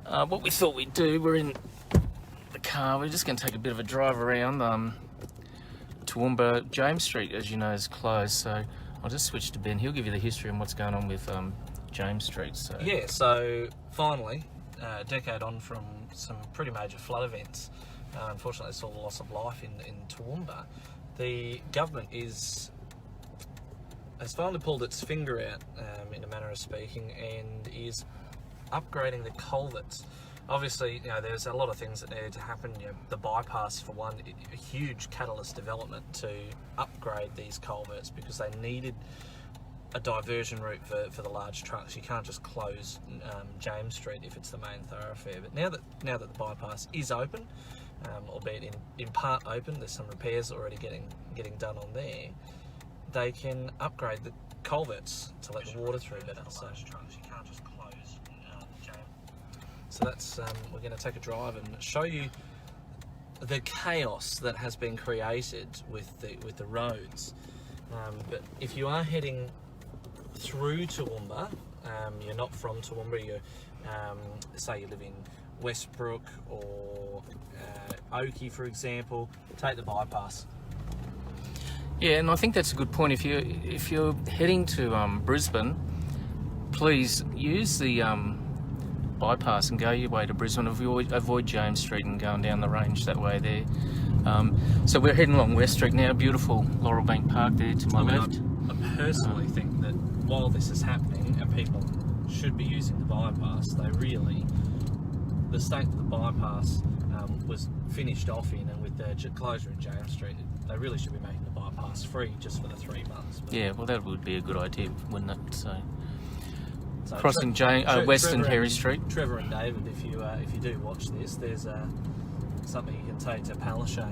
What we thought we'd do, we're in the car, we're just going to take a bit of a drive around. Toowoomba, James Street, as you know, is closed, so I'll just switch to Ben. He'll give you the history and what's going on with James Street. So yeah, so finally, a decade on from some pretty major flood events, unfortunately saw the loss of life in Toowoomba. The government has finally pulled its finger out, in a manner of speaking, and is upgrading the culverts. Obviously, you know, there's a lot of things that needed to happen. You know, the bypass, for one, a huge catalyst development to upgrade these culverts because they needed a diversion route for the large trucks. You can't just close James Street if it's the main thoroughfare. But now that the bypass is open, albeit in part open, there's some repairs already getting done on there. They can upgrade the culverts to let the water through better. So that's we're going to take a drive and show you the chaos that has been created with the roads. But if you are heading through Toowoomba, you're not from Toowoomba, you say you live in Westbrook or Oakey, for example, take the bypass. yeah, and I think that's a good point. If you're heading to Brisbane, please use the bypass and go your way to Brisbane. Avoid James Street and going down the range that way there. So we're heading along West Street now. Beautiful Laurel Bank Park there to my left. I personally think that while this is happening and people should be using the bypass, the state that the bypass was finished off in, and with the closure in James Street, they really should be making the bypass free just for the 3 months. But yeah, well, that would be a good idea, wouldn't it? So crossing West and Harry Street. Trevor and David, if you do watch this, there's something you can take to Palaszczuk.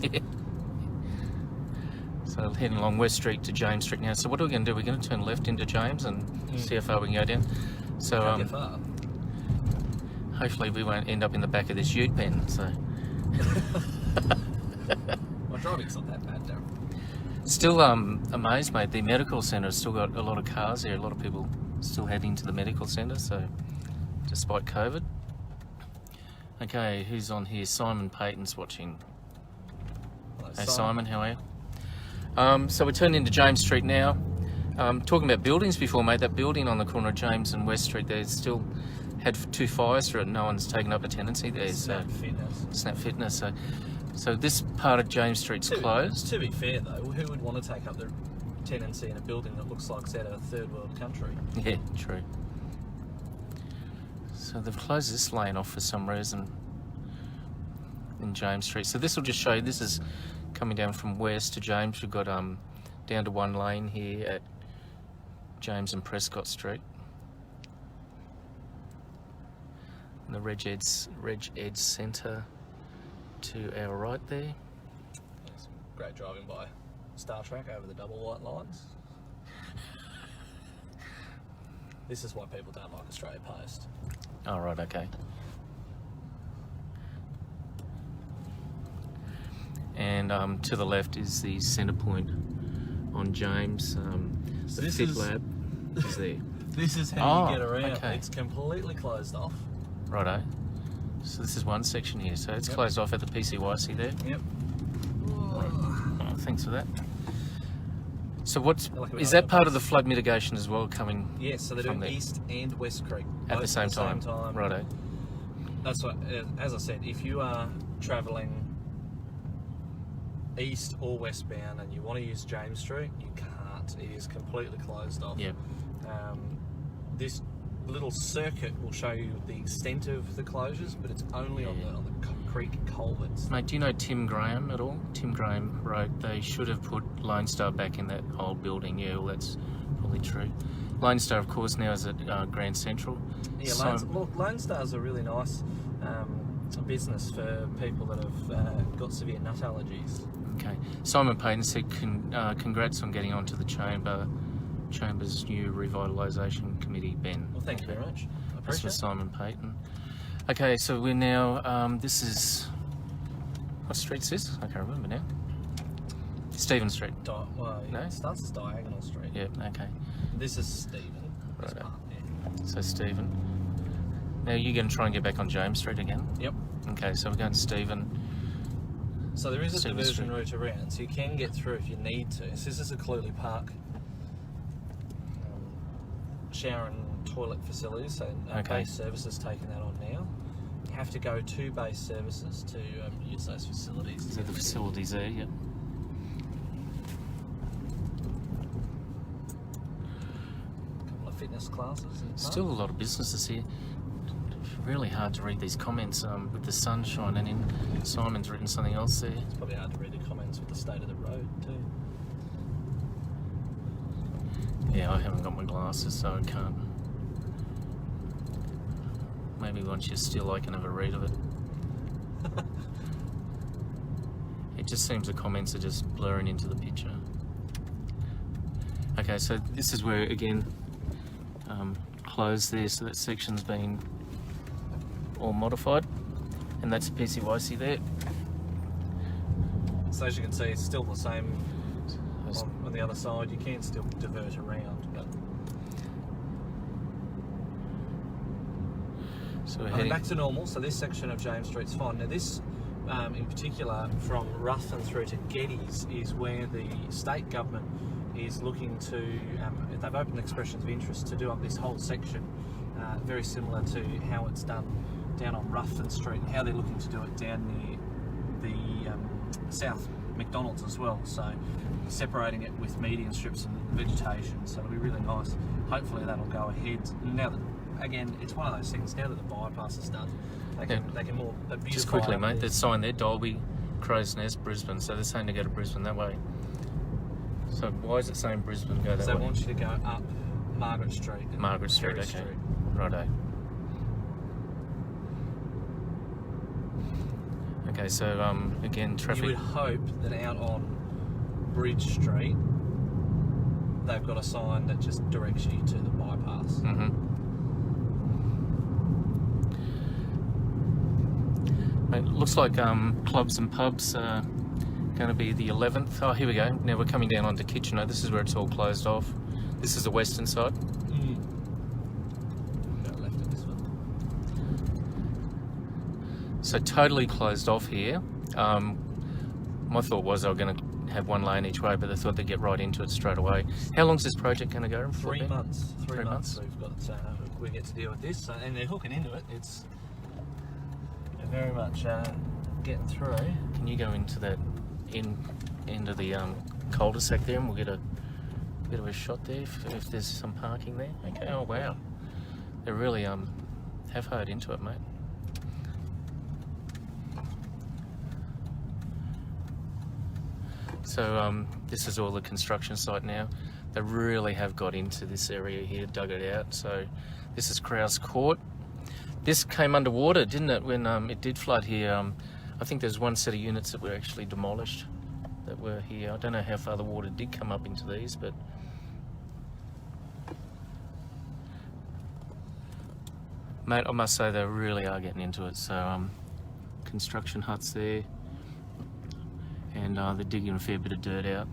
Yeah. So heading along West Street to James Street now. So what are we going to do? We're going to turn left into James and see how far we can go down. So Can't get far. hopefully we won't end up in the back of this ute pen. So My driving's not that bad, Darren. still amazed, mate. The medical centre has still got a lot of cars there. A lot of people still heading to the medical centre. So despite COVID. Okay, who's on here? Simon Payton's watching. Hello, Hey Simon, how are you? So we're turning into James Street now. Talking about buildings before, mate. That building on the corner of James and West Street there still had 2 fires through it. No one's taken up a tenancy there. Snap Fitness. Snap Fitness. So this part of James Street's closed. To be fair though, who would want to take up the tenancy in a building that looks like it's out of a third world country? Yeah, true. So they've closed this lane off for some reason in James Street. So this will just show you, this is coming down from West to James. We've got down to 1 lane here at James and Prescott Street. And the Reg Ed Centre to our right there. That's great driving by Star Trek over the double white lines. This is why people don't like Australia Post. Oh, right, okay. And to the left is the centre point on James. The Fit Lab is there. This is how you get around. Okay. It's completely closed off. Righto. So this is one section here. So it's closed off at the PCYC there. Yep. Oh, thanks for that. So is that part of the flood mitigation as well coming? Yes, so they're doing East and West Creek at the same time. Righto. That's what, as I said, if you are travelling east or westbound and you want to use James Street, you can't. It is completely closed off. Yep. This little circuit will show you the extent of the closures, but it's only on the creek culverts. Mate, do you know Tim Graham at all? Tim Graham wrote they should have put Lone Star back in that old building. Yeah, well, that's probably true. Lone Star, of course, now is at Grand Central. Yeah, Lone Star's a really nice business for people that have got severe nut allergies. Okay. Simon Payton said congrats on getting onto the Chamber's new revitalisation committee, Ben. Well, thank you very much. I appreciate it. This was Simon Payton. Okay, so we're now, this is, what street's this? I can't remember now. Stephen Street. No? It starts as Diagonal Street. Yeah, okay. This is Stephen. Right. So Stephen. Now you're going to try and get back on James Street again? Yep. Okay, so we're going to Stephen. So there is a Stephen diversion Street. route around, so you can get through if you need to. So this is a Clearly Park shower and toilet facilities, so Okay. base services taking that on now. You have to go to base services to use those facilities. So the facilities there, yep. A couple of fitness classes. In the park. Still a lot of businesses here. Really hard to read these comments with the sun shining in. Simon's written something else there. It's probably hard to read the comments with the state of the road too. Yeah, I haven't got my glasses, so I can't. Maybe once you're still, I can have a read of it. It just seems the comments are just blurring into the picture. Okay, so this is where, again, closed there, so that section's been all modified, and that's a PCYC there. So as you can see, it's still the same on the other side. You can still divert around, but So we're I mean, heading back to normal. So this section of James Street's fine. Now this, in particular, from Ruthven through to Geddes, is where the state government is looking to. They've opened expressions of interest to do up this whole section, very similar to how it's done down on Ruthven Street, and how they're looking to do it down near the South McDonald's as well. So separating it with median strips and vegetation. So it'll be really nice. Hopefully that'll go ahead. Now that, again, it's one of those things. Now that the bypass is done, they can more beautify. just quickly, mate. There's sign there, Dalby, Crow's Nest, Brisbane. So they're saying to go to Brisbane that way. So why is it saying Brisbane go that So they way? want you to go up Margaret Street. and Margaret Street, Perry okay. Righto. Okay, so again, You traffic. would hope that out on Bridge Street, they've got a sign that just directs you to the bypass. It looks like clubs and pubs are going to be the 11th. Oh, here we go. Now we're coming down onto Kitchener. This is where it's all closed off. This is the western side. Go left at this one. So totally closed off here. My thought was they were going to have one lane each way, but they thought they'd get right into it straight away. How long's this project going to go for? 3 Ben? months. 3 3 months. months. We've got. We get to deal with this, and they're hooking into it. It's very much getting through. Can you go into that end of the cul-de-sac there, and we'll get a bit of a shot there if there's some parking there? Okay. Oh wow, they really have hard into it, mate. So this is all the construction site now. They really have got into this area here, dug it out. So this is Krause Court. This came underwater, didn't it, when it did flood here? I think there's one set of units that were actually demolished that were here. I don't know how far the water did come up into these, but mate, I must say they really are getting into it. So construction huts there, and they're digging a fair bit of dirt out.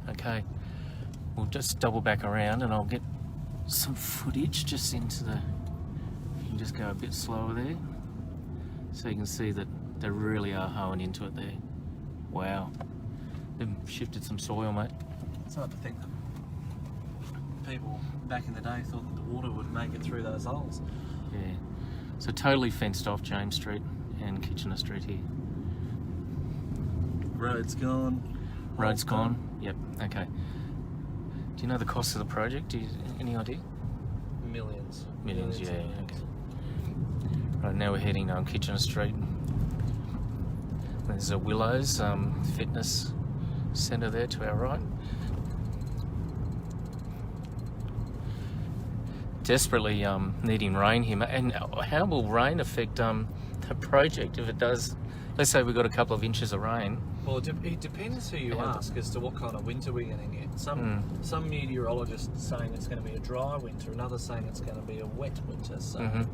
Okay, we'll just double back around and I'll get some footage just into the, you can just go a bit slower there, so you can see that they really are hoeing into it there. Wow, they've shifted some soil, mate. It's hard to think that people back in the day thought that the water would make it through those holes. Yeah, so totally fenced off James Street and Kitchener Street here. Road's gone. Road's gone. Yep. Okay. Do you know the cost of the project? Any idea? Millions. Millions. and Yeah. millions. Okay. Right now we're heading down Kitchener Street. There's a Willows fitness centre there to our right. Desperately needing rain here, and how will rain affect the project if it does? Let's say we've got a couple of inches of rain. Well, it depends who you Yeah. ask as to what kind of winter we're going to get. Some meteorologists saying it's going to be a dry winter, and others saying it's going to be a wet winter. So,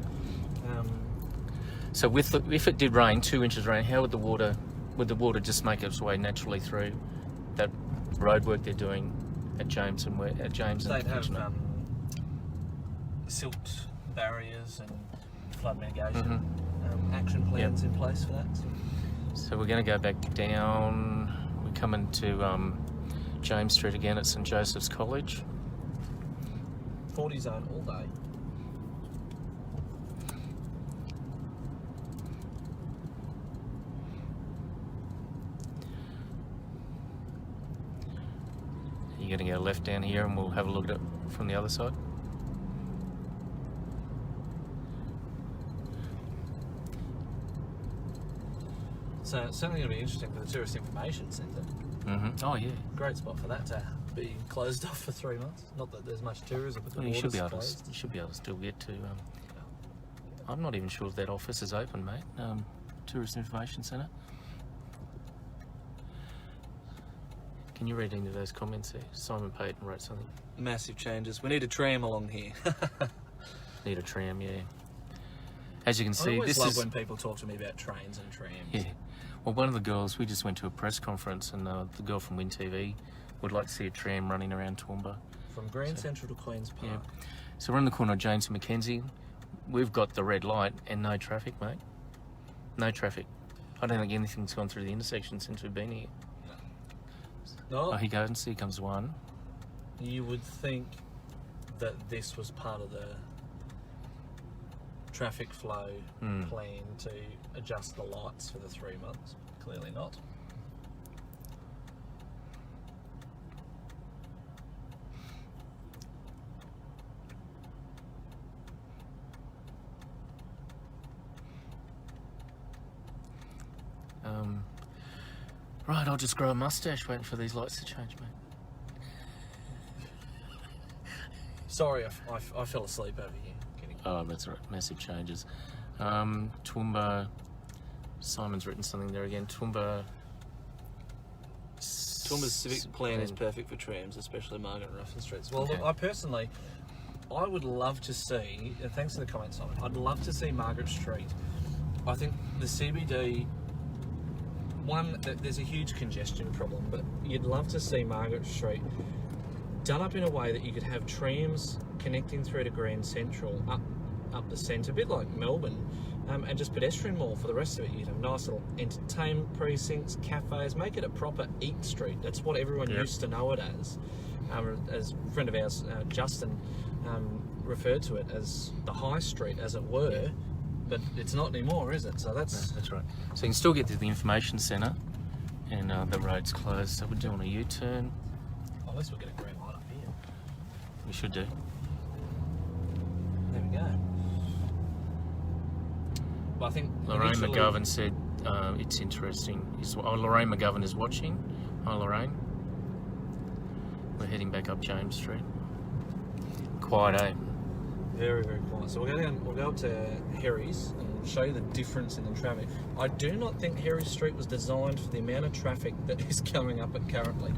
So if it did rain, 2 inches of rain, how would the water just make its way naturally through that roadwork they're doing at James and they'd have Kitchener? silt barriers and flood mitigation action plans in place for that. So we're going to go back down. We're coming to James Street again at St Joseph's College. 40 zone all day. You're going to go left down here and we'll have a look at it from the other side. So it's certainly going to be interesting for the Tourist Information Centre. Oh yeah. Great spot for that to be closed off for 3 months. Not that there's much tourism, but the Well, you should water's be able to. closed. You should be able to still get to. I'm not even sure if that office is open, mate. Tourist Information Centre. Can you read into those comments there? Simon Payton wrote something. Massive changes. We need a tram along here. Need a tram, yeah. As you can I see, always this love is. when people talk to me about trains and trams. Yeah. Well, one of the girls, we just went to a press conference, and the girl from Win TV would like to see a tram running around Toowoomba. From Grand Central to Queen's Park. Yeah. So we're on the corner of James and Mackenzie. We've got the red light and no traffic, mate. No traffic. I don't think anything's gone through the intersection since we've been here. No, Oh, here goes. Here comes one. you would think that this was part of the traffic flow plan to adjust the lights for the 3 months. Clearly not. Right, I'll just grow a mustache waiting for these lights to change, mate. Sorry, I fell asleep over here. Kidding. Oh, that's right. Massive changes. Toowoomba. Simon's written something there again. Toowoomba's civic plan is perfect for trams, especially Margaret and Ruffin Streets. Well, Okay. look, I would love to see, and thanks for the comment, Simon, I'd love to see Margaret Street. I think the CBD, there's a huge congestion problem, but you'd love to see Margaret Street done up in a way that you could have trams connecting through to Grand Central, up the centre, a bit like Melbourne, and just pedestrian more for the rest of it. You'd have nice little entertainment precincts, cafes, make it a proper eat street. That's what everyone used to know it as. As a friend of ours, Justin, referred to it as the high street, as it were, but it's not anymore, is it? So that's right. So you can still get to the information centre, and the road's closed, so we're doing a U-turn. At least we'll get a green light up here. We should do. There we go. Well, I think Lorraine initially- McGovern said it's interesting. Lorraine McGovern is watching. Hi, Lorraine. We're heading back up James Street. Quiet, eh? Very, very quiet. So we'll go up to Harry's and show you the difference in the traffic. I do not think Harry Street was designed for the amount of traffic that is coming up it currently.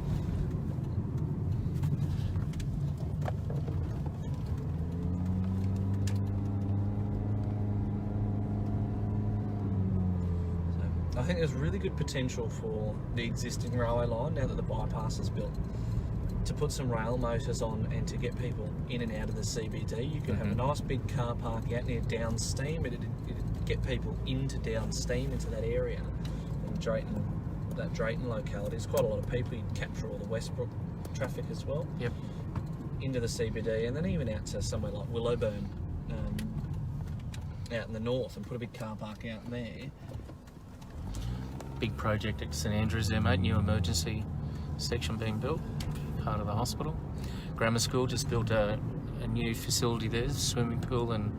So I think there's really good potential for the existing railway line now that the bypass is built, to put some rail motors on and to get people in and out of the CBD. You could have a nice big car park out near Downsteam. It'd get people into Downsteam, into that area. And Drayton locality, there's quite a lot of people. You'd capture all the Westbrook traffic as well. Yep. Into the CBD, and then even out to somewhere like Willowburn, out in the north, and put a big car park out there. Big project at St Andrews there, mate. New emergency section being built. Part of the hospital. Grammar school just built a new facility there, swimming pool and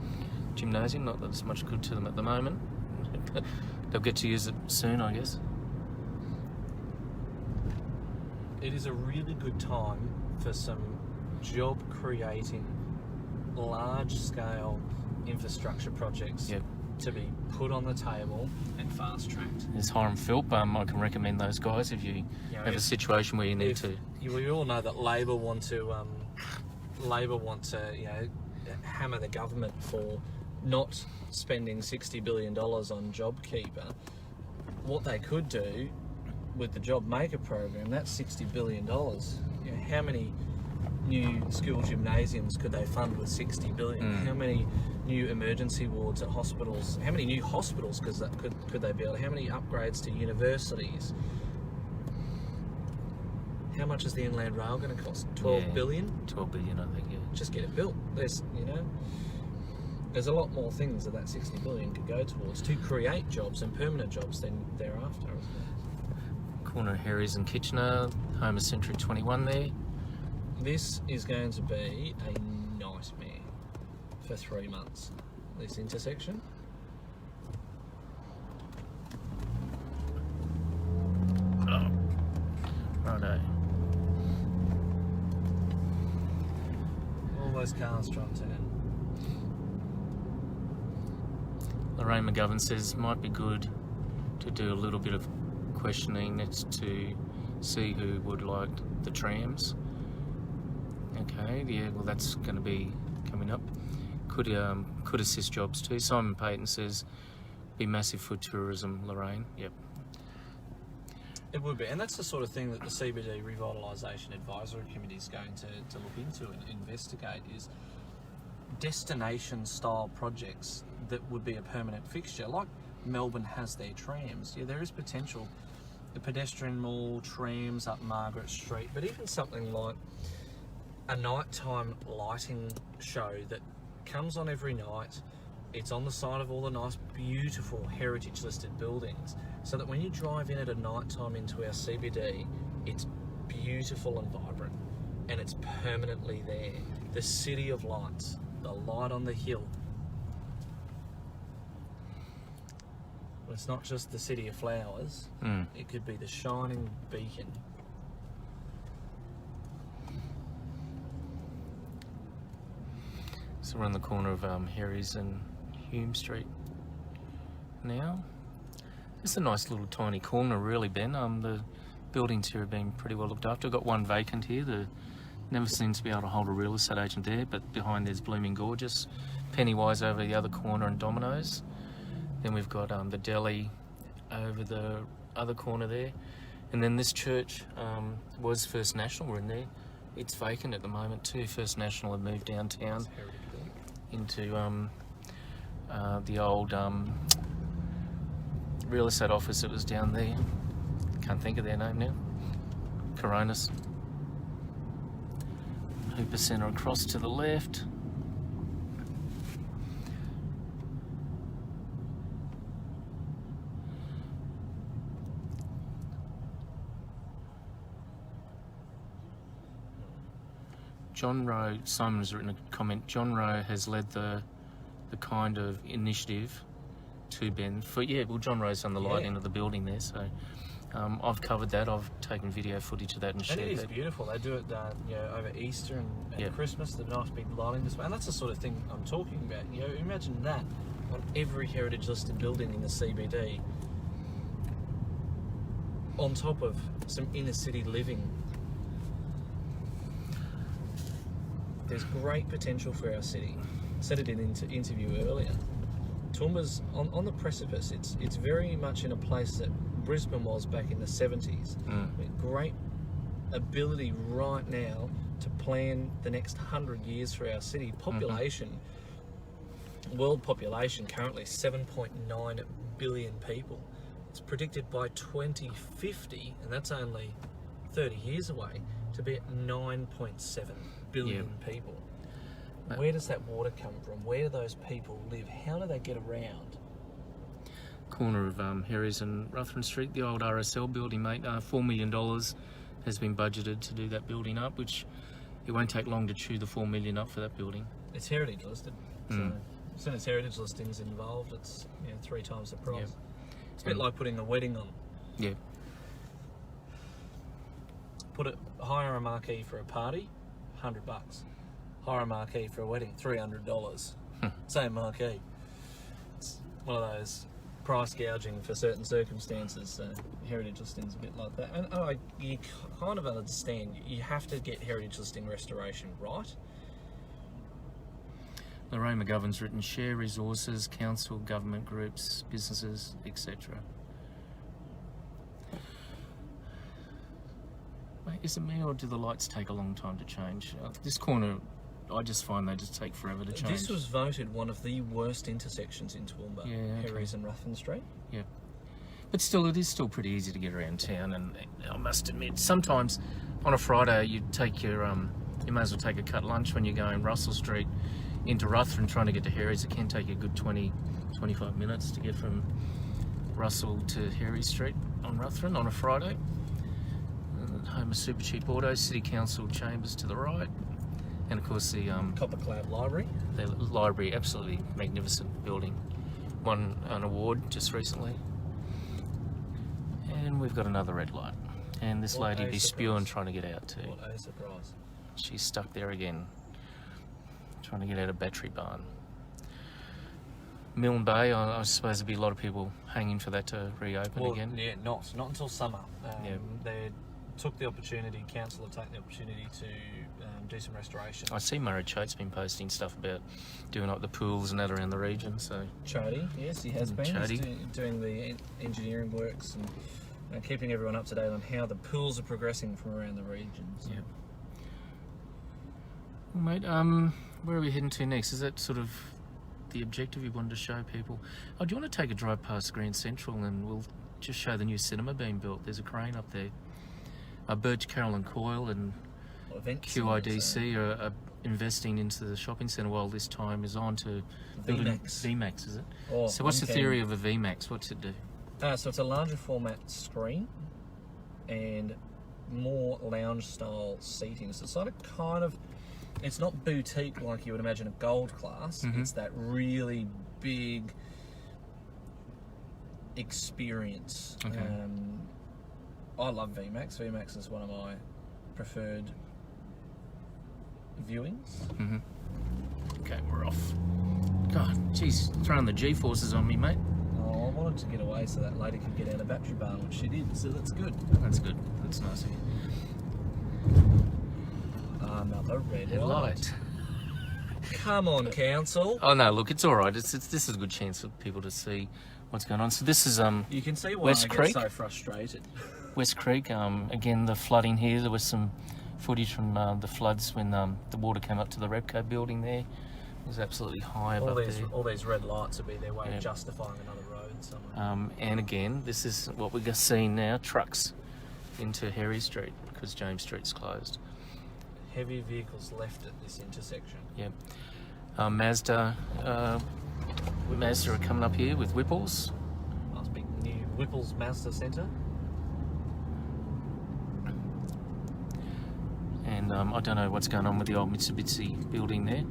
gymnasium. Not that it's much good to them at the moment, but they'll get to use it soon, I guess. It is a really good time for some job creating, large scale infrastructure projects to be put on the table and fast tracked. There's Hiram Philp. I can recommend those guys if you have a situation where you need to. We all know that Labor want to hammer the government for not spending $60 billion on JobKeeper. What they could do with the Job Maker program, that's $60 billion. How many new school gymnasiums could they fund with 60 billion? How many new emergency wards at hospitals? How many new hospitals could they build? How many upgrades to universities? How much is the Inland Rail going to cost? 12 billion? 12 billion, I think, yeah. Just get it built. There's a lot more things that 60 billion could go towards to create jobs and permanent jobs then thereafter. Corner of Harry's and Kitchener, home of Century 21 there. This is going to be a nightmare for 3 months, this intersection. Oh. Righto. All those cars trying to turn. Lorraine McGovern says might be good to do a little bit of questioning next to see who would like the trams. Okay, yeah, well that's going to be coming up. Could assist jobs too. Simon Payton says be massive for tourism, Lorraine. Yep. It would be, and that's the sort of thing that the CBD Revitalisation Advisory Committee is going to look into and investigate, is destination style projects that would be a permanent fixture, like Melbourne has their trams. Yeah, there is potential. The pedestrian mall, trams up Margaret Street, but even something like a nighttime lighting show that comes on every night. It's on the side of all the nice, beautiful heritage listed buildings, so that when you drive in at a night time into our CBD, it's beautiful and vibrant, and it's permanently there. The city of lights, the light on the hill. It's not just the city of flowers, it could be the shining beacon. So we're on the corner of Harry's and Hume Street now. It's a nice little tiny corner really, Ben. The buildings here have been pretty well looked after. I've got one vacant here. Never seems to be able to hold a real estate agent there, but behind there's Blooming Gorgeous, Pennywise over the other corner and Domino's. Then we've got the deli over the other corner there. And then this church was First National, we're in there. It's vacant at the moment too. First National had moved downtown into the old real estate office that was down there. Can't think of their name now. Coronas. Hooper Centre across to the left. John Rowe, Simon has written a comment, John Rowe has led the kind of initiative to Ben for, well, John Rowe's done the lighting of the building there, so I've covered that. I've taken video footage of that and shared it. And it is beautiful. They do it over Easter and Christmas, the nice big lighting display, and that's the sort of thing I'm talking about. Imagine that on every heritage listed building in the CBD, on top of some inner city living. There's great potential for our city. I said it in an interview earlier. Toowoomba's on the precipice. It's very much in a place that Brisbane was back in the 70s. With great ability right now to plan the next 100 years for our city. Population, world population currently 7.9 billion people. It's predicted by 2050, and that's only 30 years away, to be at 9.7 billion people. Where does that water come from? Where do those people live? How do they get around? Corner of Harry's and Ruthven Street, the old RSL building, mate. $4 million has been budgeted to do that building up, which it won't take long to chew the $4 million up for that building. It's heritage listed, so as soon as heritage listing's involved, it's 3 times the price. It's a bit like putting a wedding on. Yeah. Hire a marquee for a party, $100. Hire a marquee for a wedding, $300. Same marquee. It's one of those price gouging for certain circumstances. So heritage listing's a bit like that. And you kind of understand, you have to get heritage listing restoration right. Lorraine McGovern's written share resources, council, government groups, businesses, etc. Mate, is it me or do the lights take a long time to change? This corner, I just find they just take forever to change. This was voted one of the worst intersections in Toowoomba, Herries and Ruthven Street. Yeah. But still, it is still pretty easy to get around town, and I must admit, sometimes on a Friday you take your, you may as well take a cut lunch when you're going Russell Street into Ruthven trying to get to Herries. It can take a good 20-25 minutes to get from Russell to Herries Street on Ruthven on a Friday. Home of Super Cheap Autos, City Council Chambers to the right, and of course the Copper Cloud Library. The library, absolutely magnificent building, won an award just recently. And we've got another red light, and this lady be spewing trying to get out too. What a surprise! She's stuck there again, trying to get out of Battery Barn. Milne Bay, I suppose there'd be a lot of people hanging for that to reopen again. Yeah, not until summer. Yeah. They took the opportunity, council have taken the opportunity to do some restoration. I see Murray Choate's been posting stuff about doing like the pools and that around the region. So Chody, yes, he has been. Chody. He's doing the engineering works and keeping everyone up to date on how the pools are progressing from around the region. So. Yeah. Well, mate, where are we heading to next? Is that sort of the objective you wanted to show people? Oh, do you want to take a drive past Grand Central and we'll just show the new cinema being built? There's a crane up there. Birch, Carroll and Coyle and QIDC are investing into the shopping centre while this time is on to build VMAX, is it? Oh, so what's the theory of a VMAX? What's it do? So it's a larger format screen and more lounge style seating. So it's sort of it's not boutique like you would imagine a gold class. Mm-hmm. It's that really big experience. Okay. I love VMAX. VMAX is one of my preferred viewings. Mm-hmm. Okay, we're off. God, jeez, throwing the G-forces on me, mate. Oh, I wanted to get away so that lady could get out of Battery Barn, which she did, so that's good. That's good. That's nice of you. Another red Light. light. Come on, council. Oh no, look, it's all right. This is a good chance for people to see what's going on. So this is You can see why West I Creek. get so frustrated. West Creek. Again, the flooding here. There was some footage from the floods when the water came up to the Repco building there. It was absolutely high above there. All these red lights will be their way of justifying another road somewhere. And again, this is what we're seeing now, trucks into Herries Street because James Street's closed. Heavy vehicles left at this intersection. Yep. Mazda are coming up here with Whipples. Nice big new Whipples Mazda Centre. And I don't know what's going on with the old Mitsubishi building there.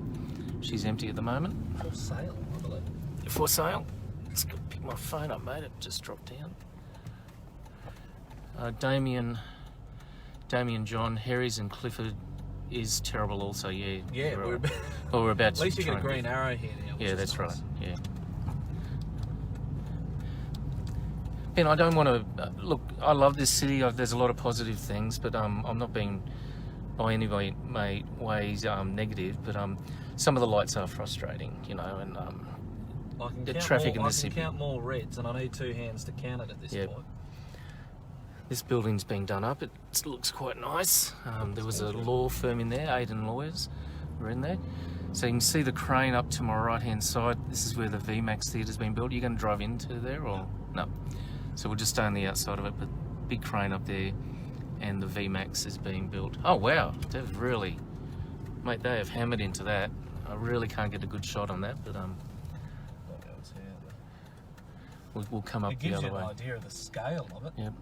She's empty at the moment. For sale, I believe. For sale? Let's go pick my phone up, mate. It just dropped down. Damien John, Herries and Clifford is terrible also, yeah. Yeah, we're about to at least you try get a green arrow here now. Yeah, that's right, yeah. Ben, I don't want to... look, I love this city. There's a lot of positive things, but I'm not being by any ways negative, but some of the lights are frustrating, you know, and the traffic in the city. I can count more reds, and I need two hands to count it at this point. This building's being done up. It looks quite nice. There was a law firm in there, Aiden Lawyers were in there. So you can see the crane up to my right-hand side. This is where the VMAX Theatre's been built. Are you going to drive into there or no? So we'll just stay on the outside of it, but big crane up there and the VMAX is being built. Oh wow, they've really, mate, they have hammered into that. I really can't get a good shot on that, but we'll come up the other way. It gives you an idea of the scale of it. Yep.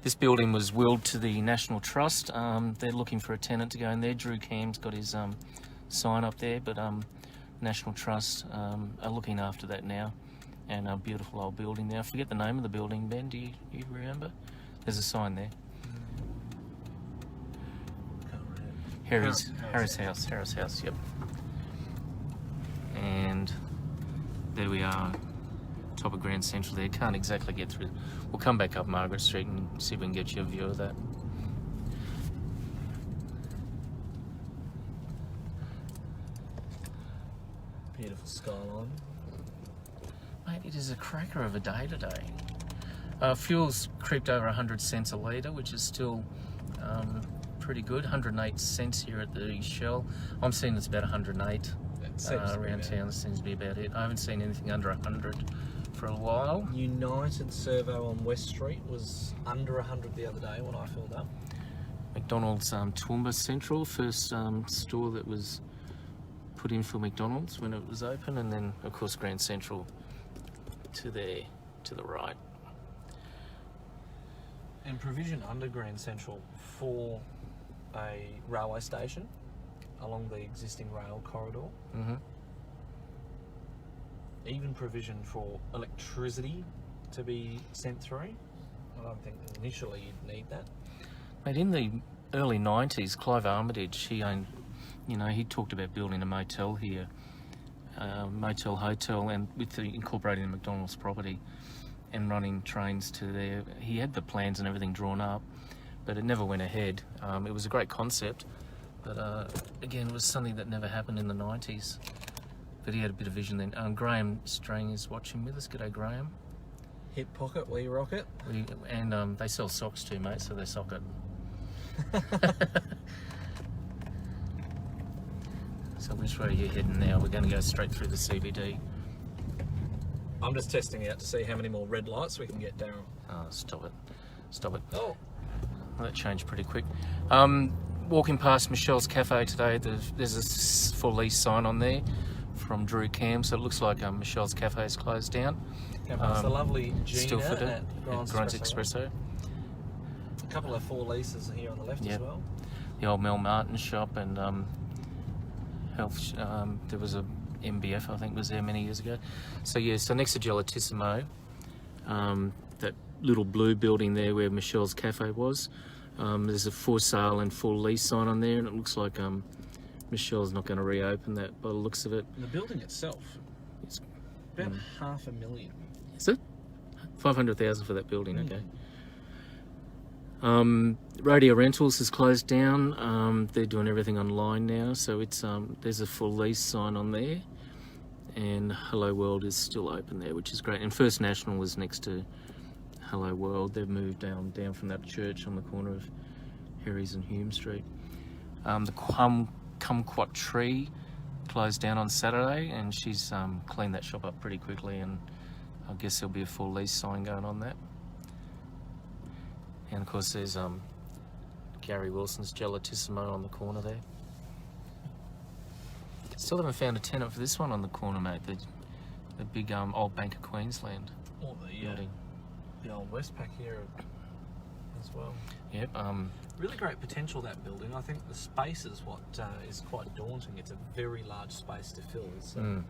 This building was willed to the National Trust. They're looking for a tenant to go in there. Drew Cam's got his sign up there, but National Trust are looking after that now. And a beautiful old building there. I forget the name of the building, Ben. Do you remember? There's a sign there. Harris House, yep. And there we are, top of Grand Central there. Can't exactly get through. We'll come back up Margaret Street and see if we can get you a view of that. Beautiful skyline. Mate, it is a cracker of a day today. Fuel's creeped over 100 cents a litre, which is still Pretty good. 108 cents here at the Shell. I'm seeing it's about 108 around town. This seems to be about it. I haven't seen anything under 100 for a while. United Servo on West Street was under 100 the other day when I filled up. McDonald's Toowoomba Central, first store that was put in for McDonald's when it was open, and then of course Grand Central to there, to the right. And provision under Grand Central for a railway station along the existing rail corridor. Mm-hmm. Even provision for electricity to be sent through. I don't think initially you'd need that. Mate, in the early 90s, Clive Armitage, he owned, he talked about building a motel here, motel hotel, and incorporating the McDonald's property and running trains to there. He had the plans and everything drawn up, but it never went ahead. It was a great concept, but again, it was something that never happened in the 90s. But he had a bit of vision then. Graham Strang is watching with us. G'day, Graham. Hip pocket, we rocket. And they sell socks too, mate, so they sock it. So which way are you heading now? We're going to go straight through the CBD. I'm just testing out to see how many more red lights we can get, Darryl. Oh, stop it. Stop it. Oh. Well, that changed pretty quick. Walking past Michelle's Cafe today, there's a for lease sign on there from Drew Cam, so it looks like Michelle's Cafe is closed down. It's the lovely Gina still fitted at Grant's Espresso. A couple of four leases here on the left as well. The old Mel Martin shop and health. There was a MBF, I think, was there many years ago. So yeah, so next to Gelatissimo, that little blue building there where Michelle's Cafe was, there's a for sale and for lease sign on there, and it looks like Michelle's not going to reopen that by the looks of it. And the building itself, it's about $500,000. Is it? 500,000 for that building. Okay. Radio Rentals is closed down. They're doing everything online now, so it's there's a full lease sign on there, and Hello World is still open there, which is great. And First National is next to Hello World. They've moved down from that church on the corner of Herries and Hume Street. The Kumquat Tree closed down on Saturday, and she's cleaned that shop up pretty quickly, and I guess there'll be a full lease sign going on that. And of course there's Gary Wilson's Gelatissimo on the corner there. Still haven't found a tenant for this one on the corner, mate. The big old Bank of Queensland building. The old Westpac here as well. Yep. Really great potential, that building. I think the space is what is quite daunting. It's a very large space to fill. So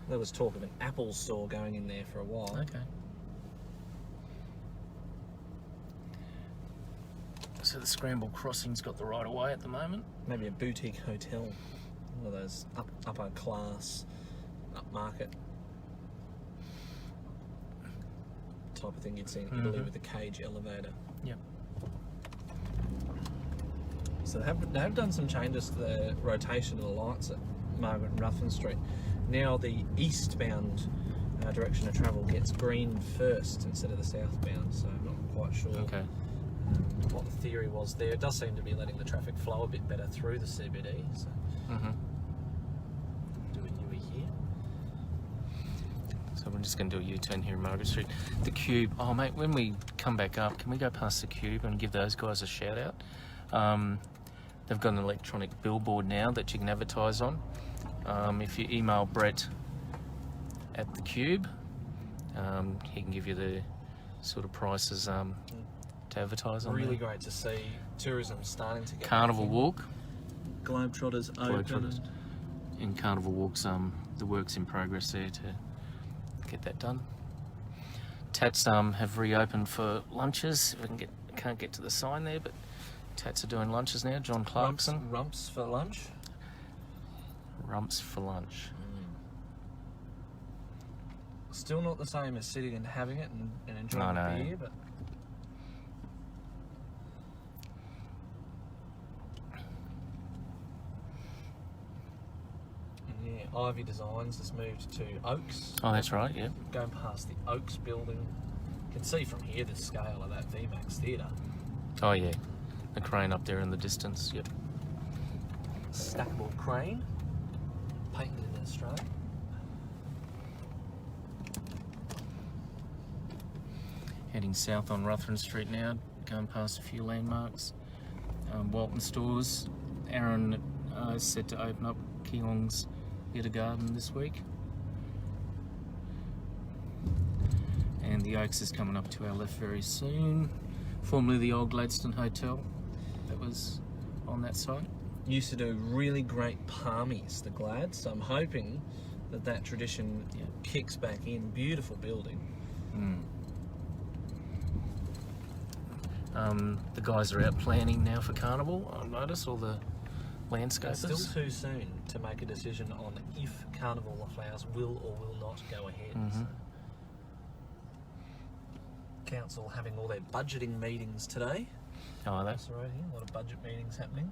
there was talk of an Apple store going in there for a while. Okay. So the Scramble Crossing's got the right of way at the moment. Maybe a boutique hotel, one of those upper class, upmarket type of thing you'd see in Italy with the cage elevator. Yep. So they have done some changes to the rotation of the lights at Margaret and Ruthven Street. Now the eastbound direction of travel gets green first instead of the southbound, so I'm not quite sure. Okay. What the theory was there. It does seem to be letting the traffic flow a bit better through the CBD. So do a U here. So we're just going to do a U-turn here in Margaret Street. The Cube. Oh mate, when we come back up, can we go past the Cube and give those guys a shout out? They've got an electronic billboard now that you can advertise on. If you email Brett at the Cube, he can give you the sort of prices to advertise on. Really there. great to see tourism starting to get Carnival Walk. Globetrotters open. In Carnival Walk's the work's in progress there to get that done. Tats have reopened for lunches. Can't get to the sign there, but Tats are doing lunches now. John Clarkson. Rumps for lunch. Rumps for lunch. Still not the same as sitting and having it and enjoying the beer, but Ivy Designs has moved to Oaks. Oh, that's right, yeah. Going past the Oaks building You can see from here the scale of that VMAX theatre. Oh yeah, the crane up there in the distance. Yep. Stackable crane, patented in Australia. Heading south on Ruthven Street now, going past a few landmarks. Walton Stores. Aaron is set to open up Keelong's Theatre Garden this week. And the Oaks is coming up to our left very soon. Formerly the old Gladstone Hotel that was on that site. Used to do really great palmies, the Glad, so I'm hoping that that tradition kicks back in. Beautiful building. The guys are out planning now for Carnival. I've noticed all the landscapers. It's still too soon to make a decision on if Carnival of Flowers will or will not go ahead. So, council having all their budgeting meetings today. Oh, are they? That's right here, a lot of budget meetings happening.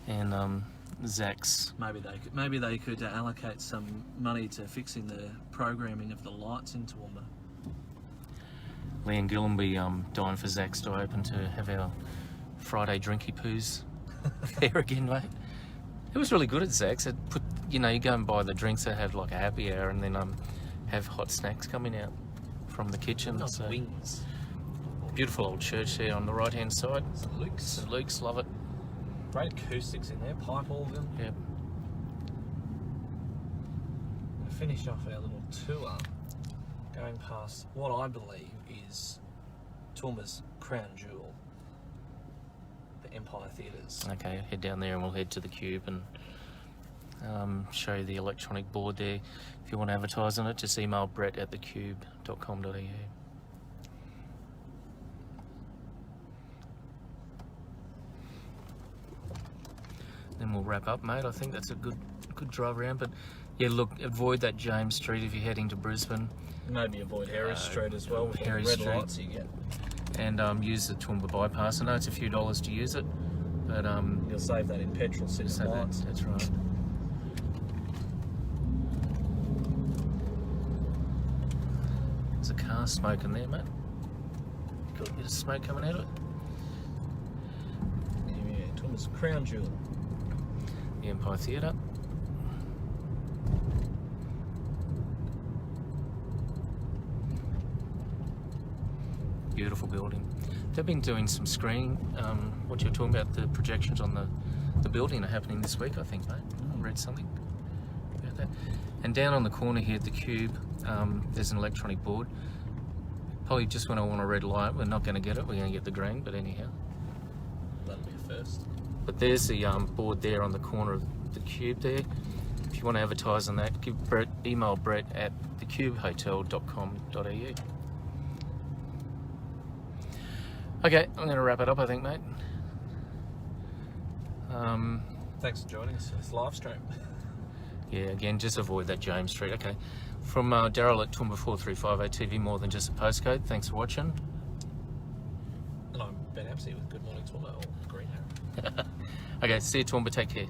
And Zach's. Maybe they could allocate some money to fixing the programming of the lights in Toowoomba. Lee and Gillen be dying for Zach's to open to have our Friday drinky poos there again, mate. It was really good at Zach's. It put, you go and buy the drinks. They have like a happy hour, and then have hot snacks coming out from the kitchen. Nice So, wings. beautiful old church there on the right hand side. St Luke's. St Luke's, love it. Great acoustics in there, pipe organ. Yep. To finish off our little tour, going past what I believe is Toowoomba's crown jewel, the Empire Theatres. Okay, head down there and we'll head to the Cube and show you the electronic board there. If you want to advertise on it, just email brett@thecube.com.au. Then we'll wrap up, mate. I think that's a good drive around. But yeah, look, avoid that James Street if you're heading to Brisbane. Maybe avoid Harris Street as well with the Harris red Street. lights you get. And use the Toowoomba bypass. I know it's a few dollars to use it, but You'll save that in petrol so system lights. that's right. There's a car smoking there, mate. Got a bit of smoke coming out of it. Yeah, Toowoomba's crown jewel. The Empire Theatre. Beautiful building. They've been doing some screening. What you're talking about, the projections on the building are happening this week, I think, mate. I read something about that. And down on the corner here at the Cube, there's an electronic board. Probably just when I want a red light, we're not going to get it. We're going to get the green, but anyhow. That'll be a first. But there's the board there on the corner of the Cube there. If you want to advertise on that, email brett@thecubehotel.com.au. Okay, I'm going to wrap it up, I think, mate. Thanks for joining us for this live stream. Yeah, again, just avoid that James Street. Okay. From Daryl at Toowoomba 4358 TV, more than just a postcode. Thanks for watching. And I'm Ben Apsey with Good Morning Toowoomba, or Green Arrow. Okay, see you, Toowoomba. Take care.